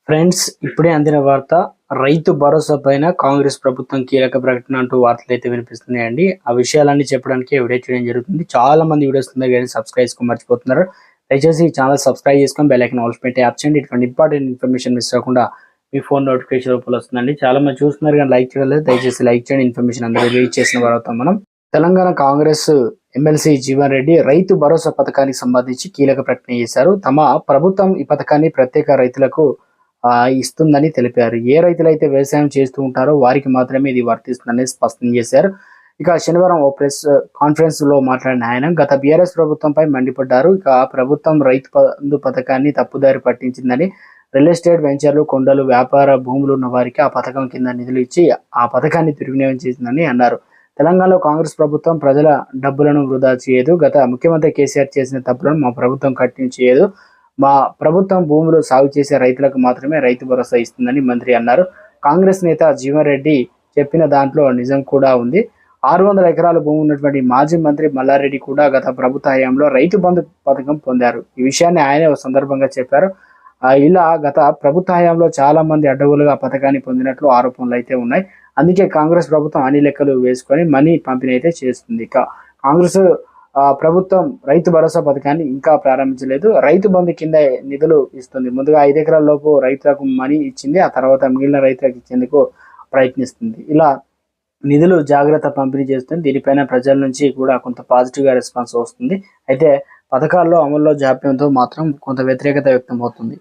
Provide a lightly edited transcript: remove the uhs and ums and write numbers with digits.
Friends, ఇప్పుడే అందిన వార్త. రైతు భరోసా పైన కాంగ్రెస్ ప్రభుత్వం కీలక ప్రకటన అంటూ వార్తలు అయితే వినిపిస్తున్నాయండి. ఆ విషయాలన్నీ చెప్పడానికి వీడియో చేయడం జరుగుతుంది. చాలా మంది వీడియోస్ కానీ సబ్స్క్రైబ్ చేసుకొని మర్చిపోతున్నారు. దయచేసి ఈ ఛానల్ సబ్స్క్రైబ్ చేసుకొని బెల్ ఐకాన్ ఆల్ పెట్టి యాప్ చేయండి. ఇటువంటి ఇంపార్టెంట్ ఇన్ఫర్మేషన్ మిస్ అవ్వకుండా మీ ఫోన్ నోటిఫికేషన్ రూపంలో వస్తుందండి. చాలా మంది చూస్తున్నారు కానీ లైక్ చేయలేదు. దయచేసి లైక్ చేయండి. ఇన్ఫర్మేషన్ అందరూ రీచ్ చేసిన వారు మనం. తెలంగాణ కాంగ్రెస్ ఎమ్మెల్సీ జీవన్ రెడ్డి రైతు భరోసా పథకానికి సంబంధించి కీలక ప్రకటన చేశారు. తమ ప్రభుత్వం ఈ పథకాన్ని ప్రత్యేక రైతులకు ఇస్తుందని తెలిపారు. ఏ రైతులైతే వ్యవసాయం చేస్తూ ఉంటారో వారికి మాత్రమే ఇది వర్తిస్తుందని స్పష్టం చేశారు. ఇక శనివారం ఓ ప్రెస్ కాన్ఫరెన్స్ లో మాట్లాడిన ఆయన గత బీఆర్ఎస్ ప్రభుత్వంపై మండిపడ్డారు. ఇక ప్రభుత్వం రైతు బంధు పథకాన్ని తప్పుదారి పట్టించిందని, రియల్ ఎస్టేట్ వెంచర్లు, కొండలు, వ్యాపార భూములు ఉన్న వారికి ఆ పథకం కింద నిధులు ఇచ్చి ఆ పథకాన్ని దుర్వినియోగం చేసిందని అన్నారు. తెలంగాణలో కాంగ్రెస్ ప్రభుత్వం ప్రజల డబ్బులను వృధా చేయదు. గత ముఖ్యమంత్రి కేసీఆర్ చేసిన తప్పులను మా ప్రభుత్వం కట్టించేయదు. మా ప్రభుత్వం భూములు సాగు చేసే రైతులకు మాత్రమే రైతు భరోసా ఇస్తుందని మంత్రి అన్నారు. కాంగ్రెస్ నేత జీవన్ రెడ్డి చెప్పిన దాంట్లో నిజం కూడా ఉంది. 600 ఎకరాల భూమి ఉన్నటువంటి మాజీ మంత్రి మల్లారెడ్డి కూడా గత ప్రభుత్వ హయాంలో రైతు బంధు పథకం పొందారు. ఈ విషయాన్ని ఆయనే ఒక సందర్భంగా చెప్పారు. ఇలా గత ప్రభుత్వ హయాంలో చాలా మంది అడ్డగోలుగా పథకాన్ని పొందినట్లు ఆరోపణలు అయితే ఉన్నాయి. అందుకే కాంగ్రెస్ ప్రభుత్వం అన్ని లెక్కలు వేసుకొని మనీ పంపిణీ అయితే చేస్తుంది. ఇక కాంగ్రెస్ ప్రభుత్వం రైతు భరోసా పథకాన్ని ఇంకా ప్రారంభించలేదు. రైతు బంధు కింద నిధులు ఇస్తుంది. ముందుగా 5 ఎకరాల లోపు రైతులకు మనీ ఇచ్చింది. ఆ తర్వాత మిగిలిన రైతులకు ఇచ్చేందుకు ప్రయత్నిస్తుంది. ఇలా నిధులు జాగ్రత్త పంపిణీ చేస్తుంది. దీనిపైన ప్రజల నుంచి కూడా కొంత పాజిటివ్గా రెస్పాన్స్ వస్తుంది. అయితే పథకాల్లో అమల్లో జాప్యంతో మాత్రం కొంత వ్యతిరేకత వ్యక్తం అవుతుంది.